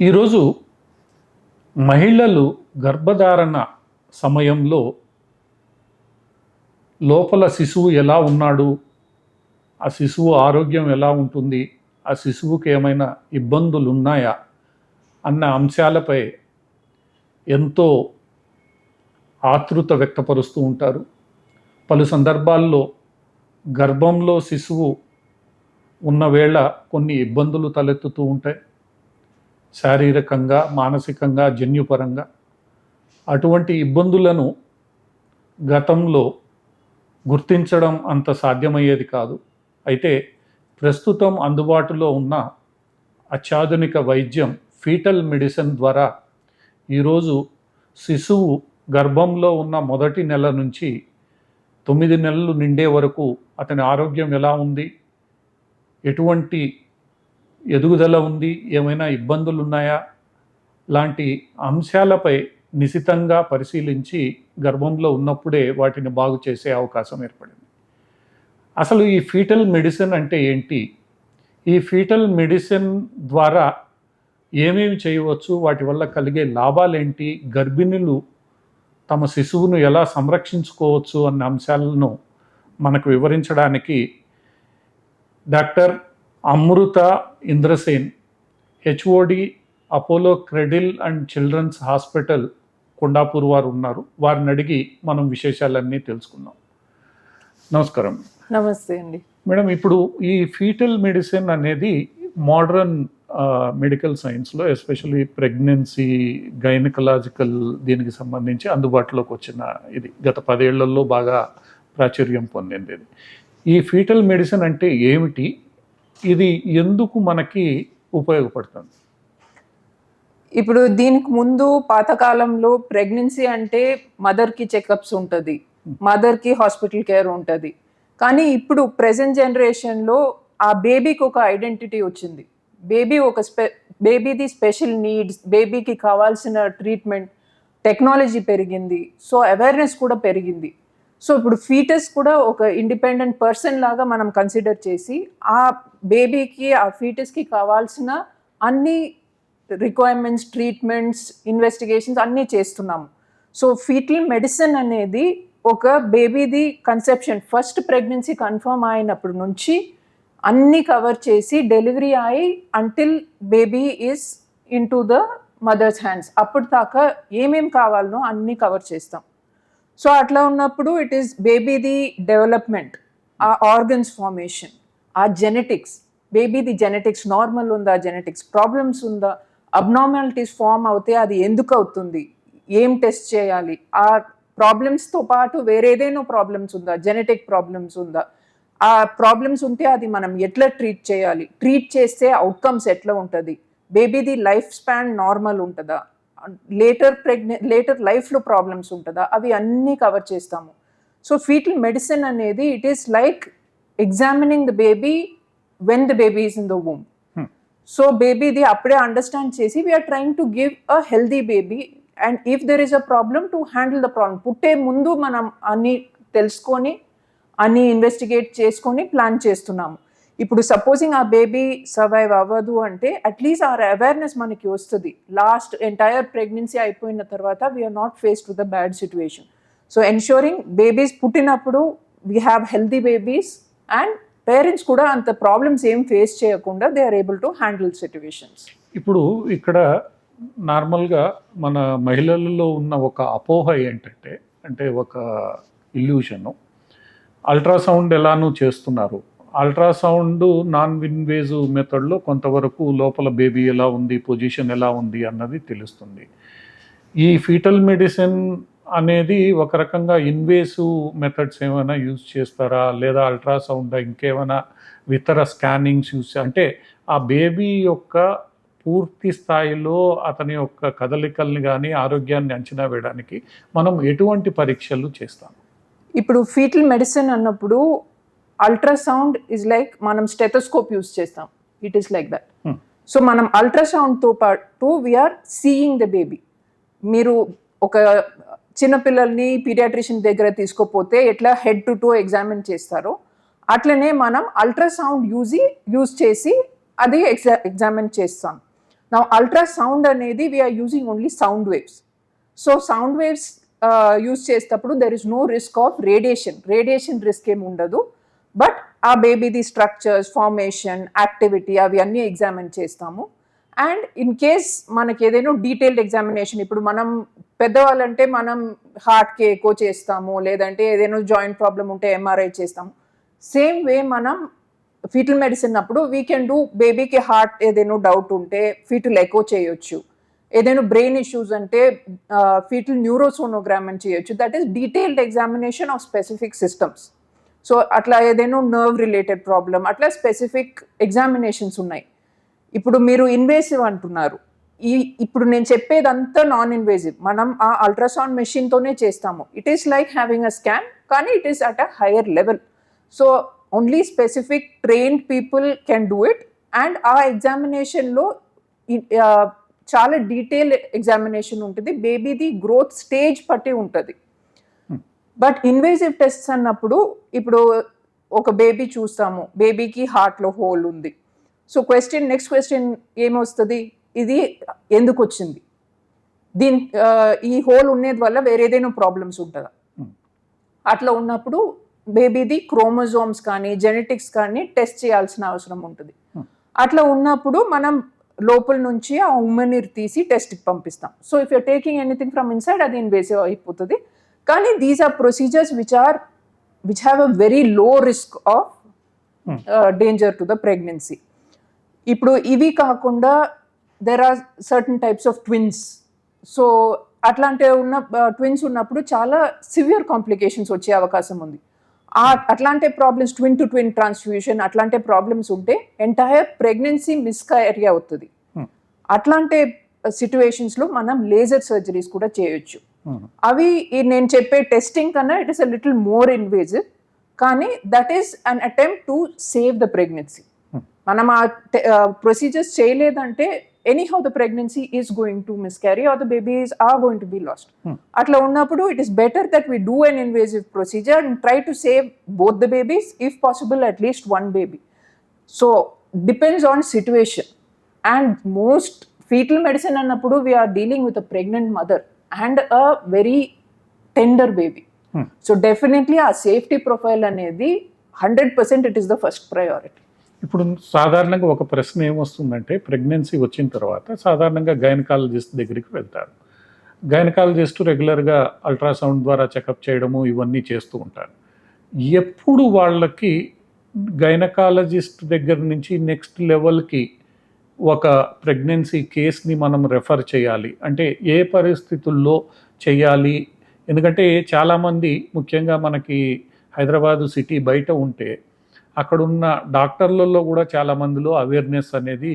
ఈరోజు మహిళలు గర్భధారణ సమయంలో లోపల శిశువు ఎలా ఉన్నాడు, ఆ శిశువు ఆరోగ్యం ఎలా ఉంటుంది, ఆ శిశువుకి ఏమైనా ఇబ్బందులు ఉన్నాయా అన్న అంశాలపై ఎంతో ఆతృత వ్యక్తపరుస్తూ ఉంటారు. పలు సందర్భాల్లో గర్భంలో శిశువు ఉన్న వేళ కొన్ని ఇబ్బందులు తలెత్తుతూ ఉంటాయి, శారీరకంగా, మానసికంగా, జన్యుపరంగా. అటువంటి ఇబ్బందులను గతంలో గుర్తించడం అంత సాధ్యమయ్యేది కాదు. అయితే ప్రస్తుతం అందుబాటులో ఉన్న అత్యాధునిక వైద్యం ఫీటల్ మెడిసిన్ ద్వారా ఈరోజు శిశువు గర్భంలో ఉన్న మొదటి నెల నుంచి 9 నెలలు నిండే వరకు అతని ఆరోగ్యం ఎలా ఉంది, ఎటువంటి ఎదుగుదల ఉంది, ఏమైనా ఇబ్బందులు ఉన్నాయా లాంటి అంశాలపై నిశితంగా పరిశీలించి గర్భంలో ఉన్నప్పుడే వాటిని బాగు చేసే అవకాశం ఏర్పడింది. అసలు ఈ ఫీటల్ మెడిసిన్ అంటే ఏంటి, ఈ ఫీటల్ మెడిసిన్ ద్వారా ఏమేమి చేయవచ్చు, వాటి వల్ల కలిగే లాభాలేంటి, గర్భిణులు తమ శిశువును ఎలా సంరక్షించుకోవచ్చు అన్న అంశాలను మనకు వివరించడానికి doctor Amrita Indrasen, HOD, Apollo Cradle and children's hospital, Kondapur వారు ఉన్నారు. వారిని అడిగి మనం విశేషాలన్నీ తెలుసుకుందాం. నమస్కారం. నమస్తే అండి మేడం, ఇప్పుడు ఈ ఫీటల్ మెడిసిన్ అనేది మోడర్న్ మెడికల్ సైన్స్లో ఎస్పెషల్లీ ప్రెగ్నెన్సీ, గైనకలాజికల్ దీనికి సంబంధించి అందుబాటులోకి వచ్చిన ఇది గత 10 ఏళ్లలో బాగా ప్రాచుర్యం పొందింది. ఈ ఫీటల్ మెడిసిన్ అంటే ఏమిటి, ఇది ఎందుకు మనకి ఉపయోగపడుతుంది? ఇప్పుడు దీనికి ముందు పాతకాలంలో ప్రెగ్నెన్సీ అంటే మదర్కి చెకప్స్ ఉంటుంది, మదర్కి హాస్పిటల్ కేర్ ఉంటుంది. కానీ ఇప్పుడు ప్రెజెంట్ జనరేషన్లో ఆ బేబీకి ఒక ఐడెంటిటీ వచ్చింది. బేబీది స్పెషల్ నీడ్స్, బేబీకి కావాల్సిన ట్రీట్మెంట్, టెక్నాలజీ పెరిగింది, సో అవేర్నెస్ కూడా పెరిగింది. సో ఇప్పుడు ఫీటస్ కూడా ఒక ఇండిపెండెంట్ పర్సన్ లాగా మనం కన్సిడర్ చేసి ఆ బేబీకి, ఆ ఫీటస్కి కావాల్సిన అన్ని రిక్వైర్మెంట్స్, ట్రీట్మెంట్స్, ఇన్వెస్టిగేషన్స్ అన్నీ చేస్తున్నాము. సో ఫీటల్ మెడిసిన్ అనేది ఒక బేబీది కన్సెప్షన్, ఫస్ట్ ప్రెగ్నెన్సీ కన్ఫర్మ్ అయినప్పటి నుంచి అన్నీ కవర్ చేసి డెలివరీ అయి until baby is in to the mother's hands, అప్పుడు దాకా ఏమేం కావాలనో అన్నీ కవర్ చేస్తాం. సో అట్లా ఉన్నప్పుడు ఇట్ ఈస్ బేబీది డెవలప్మెంట్, ఆ ఆర్గన్స్ ఫార్మేషన్, ఆ జెనెటిక్స్, బేబీది జెనెటిక్స్ నార్మల్ ఉందా, జెనెటిక్స్ ప్రాబ్లమ్స్ ఉందా, అబ్నార్మాలిటీస్ ఫామ్ అవుతే అది ఎందుకు అవుతుంది, ఏం టెస్ట్ చేయాలి, ఆ ప్రాబ్లమ్స్తో పాటు వేరేదేనో ప్రాబ్లమ్స్ ఉందా, జెనెటిక్ ప్రాబ్లమ్స్ ఉందా, ఆ ప్రాబ్లమ్స్ ఉంటే అది మనం ఎట్లా ట్రీట్ చేయాలి, ట్రీట్ చేస్తే అవుట్కమ్స్ ఎట్లా ఉంటుంది, బేబీది లైఫ్ స్పాన్ నార్మల్ ఉంటుందా, లేటర్ లైఫ్లో ప్రాబ్లమ్స్ ఉంటుందా, అవి అన్నీ కవర్ చేస్తాము. సో ఫీటల్ మెడిసిన్ అనేది it is like examining the baby when the baby is in the womb. So బేబీది అప్పుడే అండర్స్టాండ్ చేసి we're trying to give a healthy baby, and if there is a problem to handle the problem. పుట్టే ముందు మనం అన్నీ తెలుసుకొని అన్నీ investigate చేసుకొని ప్లాన్ చేస్తున్నాము. ఇప్పుడు సపోజింగ్ ఆ బేబీ సర్వైవ్ అవ్వదు అంటే అట్లీస్ట్ ఆ అవేర్నెస్ మనకి వస్తుంది. లాస్ట్ ఎంటైర్ ప్రెగ్నెన్సీ అయిపోయిన తర్వాత we're not faced with the bad situation. So ensuring babies పుట్టినప్పుడు we have healthy babies and parents కూడా అంత ప్రాబ్లమ్స్ ఏం ఫేస్ చేయకుండా they are able to handle situations. ఇప్పుడు ఇక్కడ నార్మల్గా మన మహిళలలో ఉన్న ఒక అపోహ ఏంటంటే, అంటే ఒక ఇల్యూషను, అల్ట్రాసౌండ్ ఎలానూ చేస్తున్నారు, అల్ట్రాసౌండ్ నాన్ ఇన్వేజివ్ మెథడ్లో కొంతవరకు లోపల బేబీ ఎలా ఉంది, పొజిషన్ ఎలా ఉంది అన్నది తెలుస్తుంది. ఈ ఫీటల్ మెడిసిన్ అనేది ఒక రకంగా ఇన్వేసివ్ మెథడ్స్ ఏమైనా యూజ్ చేస్తారా, లేదా అల్ట్రాసౌండ్ ఇంకేమైనా ఇతర స్కానింగ్స్ యూజ్, అంటే ఆ బేబీ యొక్క పూర్తి స్థాయిలో అతని యొక్క కదలికల్ని కానీ ఆరోగ్యాన్ని అంచనా వేయడానికి మనం ఎటువంటి పరీక్షలు చేస్తాం? ఇప్పుడు ఫీటల్ మెడిసిన్ అన్నప్పుడు అల్ట్రాసౌండ్ ఇస్ లైక్ మనం స్టెథోస్కోప్ యూజ్ చేస్తాం, it is like that. So మనం అల్ట్రాసౌండ్తో పాటు వీఆర్ సీయింగ్ ద బేబీ. మీరు ఒక చిన్నపిల్లల్ని పీడియాట్రిషియన్ దగ్గర తీసుకోపోతే ఎట్లా హెడ్ టు టో ఎగ్జామిన్ చేస్తారో అట్లనే మనం అల్ట్రాసౌండ్ యూజ్ చేసి అది ఎగ్జామిన్ చేస్తాం. నా అల్ట్రాసౌండ్ అనేది we're using only sound waves. So sound waves use చేసేటప్పుడు there is no risk of radiation risk ఏమి ఉండదు. బట్ ఆ బేబీది స్ట్రక్చర్స్, ఫార్మేషన్, యాక్టివిటీ అవి అన్నీ ఎగ్జామిన్ చేస్తాము. అండ్ ఇన్ కేస్ మనకి ఏదైనా డీటెయిల్డ్ ఎగ్జామినేషన్, ఇప్పుడు మనం పెద్దవాళ్ళంటే మనం హార్ట్కి ఎకో చేస్తాము, లేదంటే ఏదైనా జాయింట్ ప్రాబ్లం ఉంటే ఎంఆర్ఐ చేస్తాము. సేమ్ వే మనం ఫీటల్ మెడిసిన్ అప్పుడు వీ కెన్ డూ, బేబీకి హార్ట్ ఏదైనా డౌట్ ఉంటే ఫీటల్ ఎకో చేయొచ్చు, ఏదైనా బ్రెయిన్ ఇష్యూస్ అంటే ఫీటల్ న్యూరోసోనోగ్రామ్ అని చేయొచ్చు. That is detailed examination of specific systems. So అట్లా ఏదైనా నర్వ్ రిలేటెడ్ ప్రాబ్లం, అట్లా స్పెసిఫిక్ ఎగ్జామినేషన్స్ ఉన్నాయి. ఇప్పుడు మీరు ఇన్వేసివ్ అంటున్నారు, ఇప్పుడు నేను చెప్పేదంతా నాన్ ఇన్వేసివ్, మనం ఆ అల్ట్రాసౌండ్ మెషిన్తోనే చేస్తాము. It is like having a scan, కానీ it is at a higher level. So only specific trained people can do it. And ఆ ఎగ్జామినేషన్లో చాలా డీటెయిల్ ఎగ్జామినేషన్ ఉంటుంది, బేబీది గ్రోత్ స్టేజ్ పట్టి ఉంటుంది. బట్ ఇన్వేసివ్ టెస్ట్స్ అన్నప్పుడు, ఇప్పుడు ఒక బేబీ చూస్తాము, బేబీకి హార్ట్లో హోల్ ఉంది. సో నెక్స్ట్ క్వశ్చన్ ఏమొస్తుంది, ఇది ఎందుకు వచ్చింది, ఈ హోల్ ఉండేది వల్ల వేరే ఏదైనా ప్రాబ్లమ్స్ ఉంటుందా? అట్లా ఉన్నప్పుడు బేబీది క్రోమోజోమ్స్ కానీ జెనెటిక్స్ కానీ టెస్ట్ చేయాల్సిన అవసరం ఉంటుంది. అట్లా ఉన్నప్పుడు మనం లోపల నుంచి ఆ ఉమ్మని తీసి టెస్ట్కి పంపిస్తాం. So if you're taking anything from inside, అది ఇన్వేసివ్ అయిపోతుంది. కానీ these are procedures which have a very low risk of danger to the pregnancy. ఇప్పుడు ఇవి కాకుండా there are certain types of twins. So అట్లాంటి ట్విన్స్ ఉన్నప్పుడు చాలా సివియర్ కాంప్లికేషన్స్ వచ్చే అవకాశం ఉంది. అట్లాంటి problems, twin to twin transfusion, అట్లాంటి ప్రాబ్లమ్స్ ఉంటే ఎంటైర్ ప్రెగ్నెన్సీ మిస్క్యారీ అవుతుంది. అట్లాంటి సిచ్యువేషన్స్లో మనం లేజర్ సర్జరీస్ కూడా చేయొచ్చు. అవి నేను చెప్పే టెస్టింగ్ కన్నా it is a little more invasive, కానీ that is an attempt to save the pregnancy. మనం ఆ ప్రొసీజర్స్ చేయలేదంటే anyhow the pregnancy is going to miscarry or the babies are going to be lost. అట్లా ఉన్నప్పుడు it is better that we do an invasive procedure and try to save both the babies, if possible at least one baby. So depends on situation. And most fetal medicine అన్నప్పుడు we are dealing with a pregnant mother and a very tender baby. So definitely ఆ safety profile అనేది 100% it is the first priority. ఇప్పుడు సాధారణంగా ఒక ప్రశ్న ఏమొస్తుందంటే, pregnancy వచ్చిన తర్వాత సాధారణంగా గైనకాలజిస్ట్ దగ్గరికి వెళ్తారు. గైనకాలజిస్ట్ రెగ్యులర్గా అల్ట్రాసౌండ్ ద్వారా చెకప్ చేయడము ఇవన్నీ చేస్తూ ఉంటారు. ఎప్పుడు వాళ్ళకి గైనకాలజిస్ట్ దగ్గర నుంచి నెక్స్ట్ లెవెల్కి ఒక ప్రెగ్నెన్సీ కేస్ని మనం రెఫర్ చేయాలి అంటే ఏ పరిస్థితుల్లో చేయాలి? ఎందుకంటే చాలామంది, ముఖ్యంగా మనకి హైదరాబాదు సిటీ బయట ఉంటే అక్కడున్న డాక్టర్లలో కూడా చాలామందిలో అవేర్నెస్ అనేది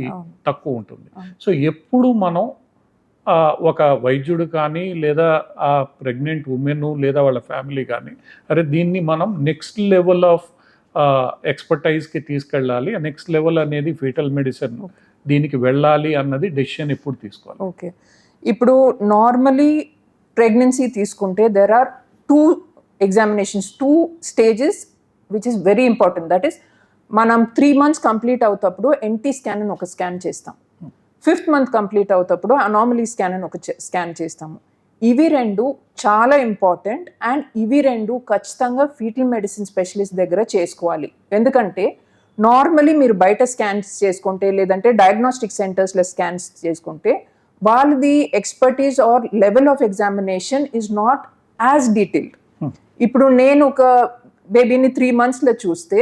తక్కువ ఉంటుంది. సో ఎప్పుడు మనం ఒక వైద్యుడు కానీ లేదా ఆ ప్రెగ్నెంట్ ఉమెన్ లేదా వాళ్ళ ఫ్యామిలీ కానీ, అరే దీన్ని మనం నెక్స్ట్ లెవెల్ ఆఫ్ ఎక్స్పర్టైజ్కి తీసుకెళ్ళాలి, నెక్స్ట్ లెవెల్ అనేది ఫీటల్ మెడిసిన్ దీనికి వెళ్ళాలి అన్నది డెసిషన్ ఎప్పుడు తీసుకోవాలి? ఓకే, ఇప్పుడు నార్మలీ ప్రెగ్నెన్సీ తీసుకుంటే there are 2 examinations, 2 stages which is very important. That is, మనం 3 months కంప్లీట్ అవుతప్పుడు ఎన్టీ స్కాన్ అని ఒక స్కాన్ చేస్తాం, 5th month కంప్లీట్ అవుతప్పుడు అనామలీ స్కాన్ అని ఒక స్కాన్ చేస్తాము. ఇవి 2 చాలా ఇంపార్టెంట్. అండ్ ఇవి 2 ఖచ్చితంగా ఫీటల్ మెడిసిన్ స్పెషలిస్ట్ దగ్గర చేసుకోవాలి. ఎందుకంటే నార్మలీ మీరు బయట స్కాన్స్ చేసుకుంటే లేదంటే డయాగ్నోస్టిక్ సెంటర్స్లో స్కాన్స్ చేసుకుంటే వాళ్ళది expertise or level of examination is not as detailed. ఇప్పుడు నేను ఒక బేబీని 3 monthsలో చూస్తే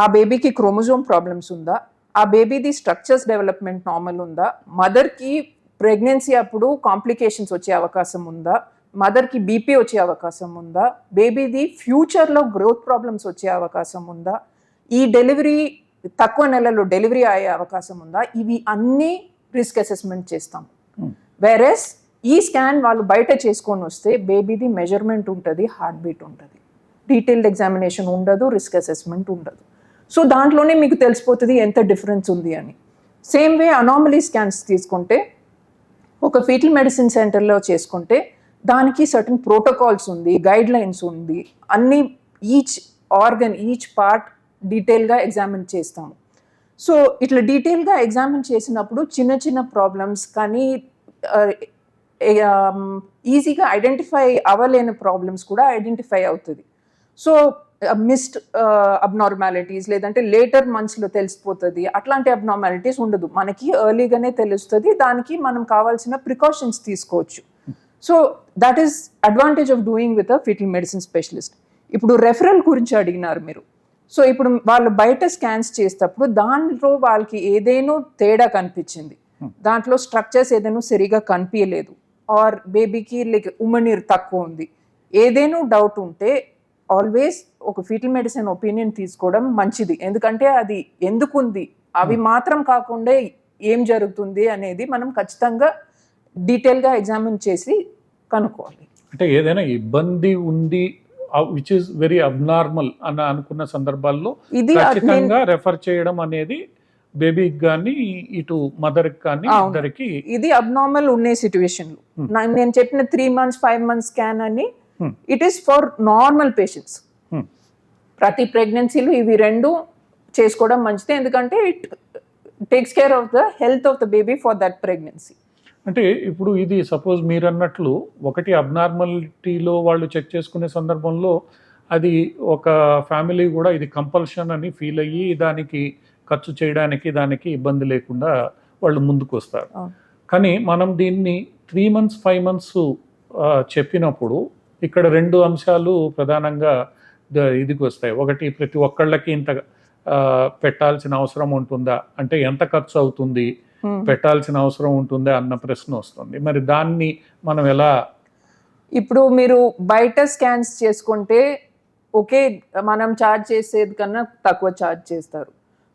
ఆ బేబీకి క్రోమోజోమ్ ప్రాబ్లమ్స్ ఉందా, ఆ బేబీది స్ట్రక్చర్స్ డెవలప్మెంట్ నార్మల్ ఉందా, మదర్కి ప్రెగ్నెన్సీ అప్పుడు కాంప్లికేషన్స్ వచ్చే అవకాశం ఉందా, మదర్కి బీపీ వచ్చే అవకాశం ఉందా, బేబీది ఫ్యూచర్లో గ్రోత్ ప్రాబ్లమ్స్ వచ్చే అవకాశం ఉందా, ఈ డెలివరీ తక్కువ నెలలో డెలివరీ అయ్యే అవకాశం ఉందా, ఇవి అన్నీ రిస్క్ అసెస్మెంట్ చేస్తాం. వేరేస్ ఈ స్కాన్ వాళ్ళు బయట చేసుకొని వస్తే బేబీది మెజర్మెంట్ ఉంటుంది, హార్ట్ బీట్ ఉంటుంది, డీటెయిల్డ్ ఎగ్జామినేషన్ ఉండదు, రిస్క్ అసెస్మెంట్ ఉండదు. సో దాంట్లోనే మీకు తెలిసిపోతుంది ఎంత డిఫరెన్స్ ఉంది అని. సేమ్ వే అనామలీ స్కాన్స్ తీసుకుంటే ఒక ఫీటల్ మెడిసిన్ సెంటర్లో చేసుకుంటే దానికి సర్టన్ ప్రోటోకాల్స్ ఉంది, గైడ్ లైన్స్ ఉంది, అన్ని ఈచ్ ఆర్గన్ ఈచ్ పార్ట్ డీటెయిల్గా ఎగ్జామిన్ చేస్తాము. సో ఇట్లా డీటెయిల్గా ఎగ్జామిన్ చేసినప్పుడు చిన్న చిన్న ప్రాబ్లమ్స్ కానీ ఈజీగా ఐడెంటిఫై అవ్వలేని ప్రాబ్లమ్స్ కూడా ఐడెంటిఫై అవుతుంది. సో మిస్డ్ అబ్నార్మాలిటీస్ లేదంటే లేటర్ మంత్స్లో తెలిసిపోతుంది, అట్లాంటి అబ్నార్మాలిటీస్ ఉండదు, మనకి ఎర్లీగానే తెలుస్తుంది, దానికి మనం కావాల్సిన ప్రికాషన్స్ తీసుకోవచ్చు. So that is advantage of doing with a fetal medicine specialist. ఇప్పుడు రెఫరల్ గురించి అడిగినారు మీరు. సో ఇప్పుడు వాళ్ళు బయట స్కాన్స్ చేసేటప్పుడు దాంట్లో వాళ్ళకి ఏదేనో తేడా కనిపించింది, దాంట్లో స్ట్రక్చర్స్ ఏదైనా సరిగా కనిపించలేదు, ఆర్ బేబీకి లైక్ ఉమ్మనీరు తక్కువ ఉంది, ఏదేనో డౌట్ ఉంటే ఆల్వేస్ ఒక ఫీటల్ మెడిసిన్ ఒపీనియన్ తీసుకోవడం మంచిది. ఎందుకంటే అది ఎందుకుంది, అవి మాత్రం కాకుండా ఏం జరుగుతుంది అనేది మనం ఖచ్చితంగా డీటెయిల్గా ఎగ్జామిన్ చేసి కనుక్కోవాలి. అంటే ఏదైనా ఇబ్బంది ఉంది విచ్ ఇస్ వెరీ అబ్నార్మల్ అని అనుకున్న సందర్భాల్లో ఇది ఖచ్చితంగా రెఫర్ చేయడం అనేది బేబీకి కానీ ఇటు మదర్కి కానీ ఇద్దరికి ఇది అబ్నార్మల్ ఉండే సిచ్యువేషన్. నేను చెప్పిన 3 months 5 months స్కాన్ అని it is for normal patients. ప్రతి ప్రెగ్నెన్సీలో ఇవి రెండు చేసుకోవడం మంచిది, ఎందుకంటే it takes care of the health of the baby for that pregnancy. అంటే ఇప్పుడు ఇది సపోజ్ మీరు అన్నట్లు ఒకటి అబ్నార్మాలిటీలో వాళ్ళు చెక్ చేసుకునే సందర్భంలో అది ఒక ఫ్యామిలీ కూడా ఇది కంపల్షన్ అని ఫీల్ అయ్యి దానికి ఖర్చు చేయడానికి దానికి ఇబ్బంది లేకుండా వాళ్ళు ముందుకు వస్తారు. కానీ మనం దీన్ని 3 months 5 months చెప్పినప్పుడు ఇక్కడ 2 అంశాలు ప్రధానంగా ఇదికి వస్తాయి. ఒకటి ప్రతి ఒక్కళ్ళకి ఇంత పెట్టాల్సిన అవసరం ఉంటుందా, అంటే ఎంత ఖర్చు అవుతుంది, పెట్టాల్సిన అవసరం ఉంటుందా అన్న ప్రశ్న వస్తుంది. మరి దాన్ని మనం ఎలా? ఇప్పుడు మీరు బయట స్కాన్స్ చేసుకుంటే ఓకే, మనం ఛార్జ్ చేసేది కన్నా తక్కువ ఛార్జ్ చేస్తారు.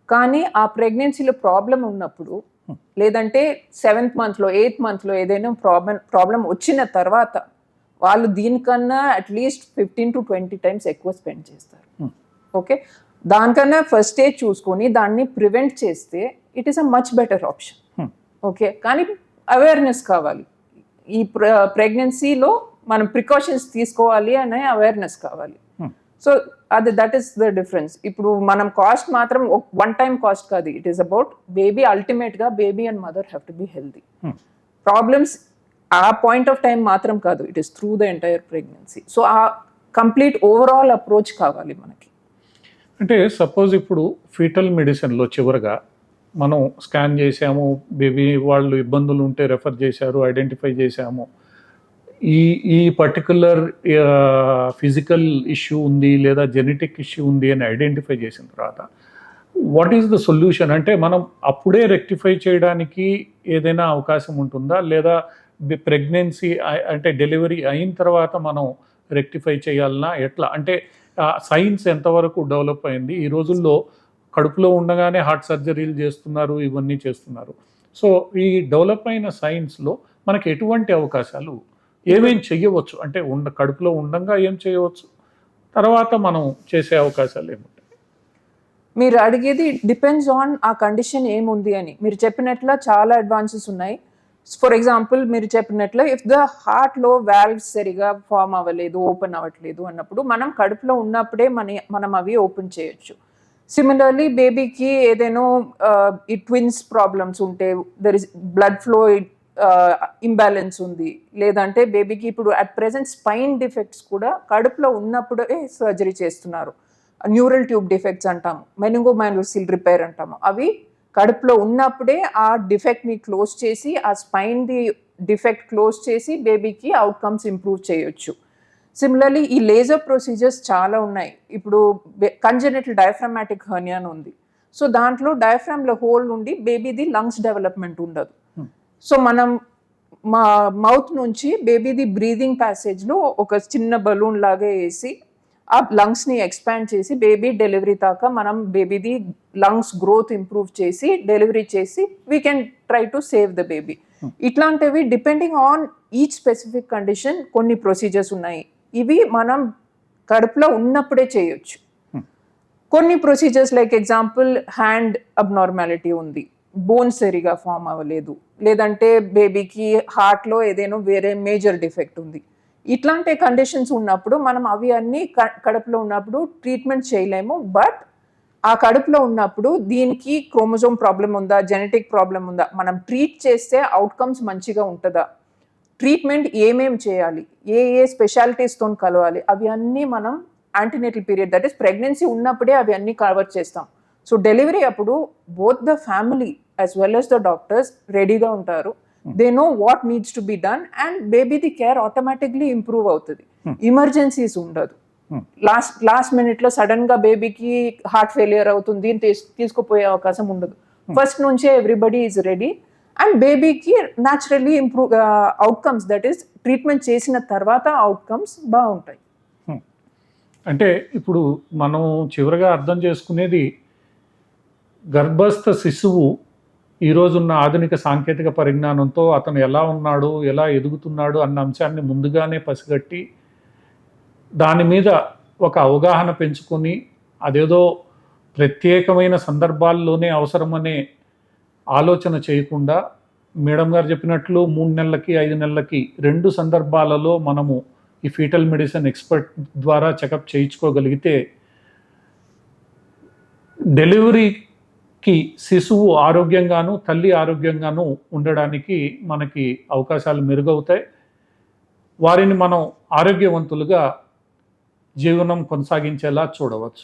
కానీ ఆ ప్రెగ్నెన్సీలో ప్రాబ్లం ఉన్నప్పుడు లేదంటే 7th monthలో 8th monthలో ఏదైనా ప్రాబ్లం వచ్చిన తర్వాత వాళ్ళు దీనికన్నా అట్లీస్ట్ 15 to 20 times ఎక్కువ స్పెండ్ చేస్తారు. ఓకే, దానికన్నా ఫస్ట్ స్టేజ్ చూసుకొని దాన్ని ప్రివెంట్ చేస్తే it is a much better option. Okay, కానీ అవేర్నెస్ కావాలి. ఈ ప్రెగ్నెన్సీలో మనం ప్రికాషన్స్ తీసుకోవాలి అనే అవేర్నెస్ కావాలి. So that is the difference. ఇప్పుడు మనం కాస్ట్ మాత్రం 1 time కాస్ట్ కాదు, ఇట్ ఈస్ అబౌట్ బేబీ. అల్టిమేట్గా baby and mother have to be healthy. Problems ఆ పాయింట్ ఆఫ్ టైం మాత్రం కాదు, it is through the entire pregnancy. So ఆ కంప్లీట్ ఓవరాల్ అప్రోచ్ కావాలి మనకి. అంటే సపోజ్ ఇప్పుడు ఫీటల్ మెడిసిన్లో చివరిగా మనం స్కాన్ చేసాము, బేబీ వాళ్ళు ఇబ్బందులు ఉంటే రెఫర్ చేశారు, ఐడెంటిఫై చేసాము, ఈ పర్టికులర్ ఫిజికల్ ఇష్యూ ఉంది లేదా జెనెటిక్ ఇష్యూ ఉంది అని ఐడెంటిఫై చేసిన తర్వాత వాట్ ఈస్ ద సొల్యూషన్? అంటే మనం అప్పుడే రెక్టిఫై చేయడానికి ఏదైనా అవకాశం ఉంటుందా, లేదా ప్రెగ్నెన్సీ అంటే డెలివరీ అయిన తర్వాత మనం రెక్టిఫై చేయాలన్నా ఎట్లా? అంటే సైన్స్ ఎంతవరకు డెవలప్ అయింది? ఈ రోజుల్లో కడుపులో ఉండగానే హార్ట్ సర్జరీలు చేస్తున్నారు, ఇవన్నీ చేస్తున్నారు. సో ఈ డెవలప్ అయిన సైన్స్లో మనకి ఎటువంటి అవకాశాలు, ఏమేం చెయ్యవచ్చు? అంటే కడుపులో ఉండగా ఏం చేయవచ్చు, తర్వాత మనం చేసే అవకాశాలు ఏముంటాయి? మీరు అడిగేది డిపెండ్స్ ఆన్ ఆ కండిషన్ ఏముంది అని. మీరు చెప్పినట్ల చాలా అడ్వాన్సెస్ ఉన్నాయి. ఫర్ ఎగ్జాంపుల్ మీరు చెప్పినట్లు ఇఫ్ ద హార్ట్లో వాల్వ్స్ సరిగా ఫామ్ అవ్వలేదు, ఓపెన్ అవ్వట్లేదు అన్నప్పుడు మనం కడుపులో ఉన్నప్పుడే మనం అవి ఓపెన్ చేయొచ్చు. సిమిలర్లీ బేబీకి ఏదైనా ఈ ట్విన్స్ ప్రాబ్లమ్స్ ఉంటే, there is blood flow imbalance ఉంది, లేదంటే బేబీకి ఇప్పుడు అట్ ప్రెజెంట్ స్పైన్ డిఫెక్ట్స్ కూడా కడుపులో ఉన్నప్పుడే సర్జరీ చేస్తున్నారు. న్యూరల్ ట్యూబ్ డిఫెక్ట్స్ అంటాము, మెనింగోమైనోసిల్ రిపేర్ అంటాము. అవి కడుపులో ఉన్నప్పుడే ఆ డిఫెక్ట్ని క్లోజ్ చేసి, ఆ స్పైన్ది డిఫెక్ట్ క్లోజ్ చేసి బేబీకి అవుట్కమ్స్ ఇంప్రూవ్ చేయొచ్చు. సిమిలర్లీ ఈ లేజర్ ప్రొసీజర్స్ చాలా ఉన్నాయి. ఇప్పుడు కంజెనిటల్ డయాఫ్రామాటిక్ హెర్నియా అని ఉంది. సో దాంట్లో డయాఫ్రామ్లో హోల్ నుండి బేబీది లంగ్స్ డెవలప్మెంట్ ఉండదు. సో మనం మా మౌత్ నుంచి బేబీది బ్రీదింగ్ ప్యాసేజ్లో ఒక చిన్న బలూన్ లాగా వేసి ఆ లంగ్స్ని ఎక్స్పాండ్ చేసి బేబీ డెలివరీ దాకా మనం బేబీది లంగ్స్ గ్రోత్ ఇంప్రూవ్ చేసి డెలివరీ చేసి we can try to save the baby. ఇట్లాంటివి depending on each specific condition కొన్ని ప్రొసీజర్స్ ఉన్నాయి. ఇవి మనం కడుపులో ఉన్నప్పుడే చేయొచ్చు. కొన్ని procedures like example hand abnormality ఉంది, బోన్స్ సరిగా ఫామ్ అవ్వలేదు, లేదంటే బేబీకి హార్ట్లో ఏదైనా వేరే మేజర్ డిఫెక్ట్ ఉంది. ఇట్లాంటి కండిషన్స్ ఉన్నప్పుడు మనం అవి అన్నీ కడుపులో ఉన్నప్పుడు ట్రీట్మెంట్ చేయలేము. బట్ ఆ కడుపులో ఉన్నప్పుడు దీనికి క్రోమోజోమ్ ప్రాబ్లం ఉందా, జెనెటిక్ ప్రాబ్లం ఉందా, మనం ట్రీట్ చేస్తే అవుట్కమ్స్ మంచిగా ఉంటుందా, ట్రీట్మెంట్ ఏమేం చేయాలి, ఏ స్పెషాలిటీస్తో కలవాలి, అవి అన్నీ మనం antenatal period, that is pregnancy ఉన్నప్పుడే అవి అన్నీ కవర్ చేస్తాం. సో డెలివరీ అప్పుడు both the family as well as the doctors రెడీగా ఉంటారు. They know what needs to be done and బేబీది కేర్ ఆటోమేటిక్లీ ఇంప్రూవ్ అవుతుంది. ఎమర్జెన్సీస్ ఉండదు. లాస్ట్ మినిట్లో సడన్ గా బేబీకి హార్ట్ ఫెయిలియర్ అవుతుంది, తీసుకుపోయే అవకాశం ఉండదు. ఫస్ట్ నుంచే ఎవ్రీబడి ఈజ్ రెడీ అండ్ బేబీకి naturally improve outcomes, that is treatment చేసిన తర్వాత అవుట్కమ్స్ బాగుంటాయి. అంటే ఇప్పుడు మనం చివరిగా అర్థం చేసుకునేది, గర్భస్థ శిశువు ఈరోజున్న ఆధునిక సాంకేతిక పరిజ్ఞానంతో అతను ఎలా ఉన్నాడు, ఎలా ఎదుగుతున్నాడు అన్న అంశాన్ని ముందుగానే పసిగట్టి దాని మీద ఒక అవగాహన పెంచుకొని అదేదో ప్రత్యేకమైన సందర్భాల్లోనే అవసరమనే ఆలోచన చేయకుండా, మేడం గారు చెప్పినట్లు 3 నెలలకి 5 నెలలకి 2 సందర్భాలలో మనము ఈ ఫీటల్ మెడిసిన్ ఎక్స్పర్ట్ ద్వారా చెకప్ చేయించుకోగలిగితే డెలివరీకి శిశువు ఆరోగ్యంగాను తల్లి ఆరోగ్యంగాను ఉండడానికి మనకి అవకాశాలు మెరుగవుతాయి. వారిని మనం ఆరోగ్యవంతులుగా జీవనం కొనసాగించేలా చూడవచ్చు.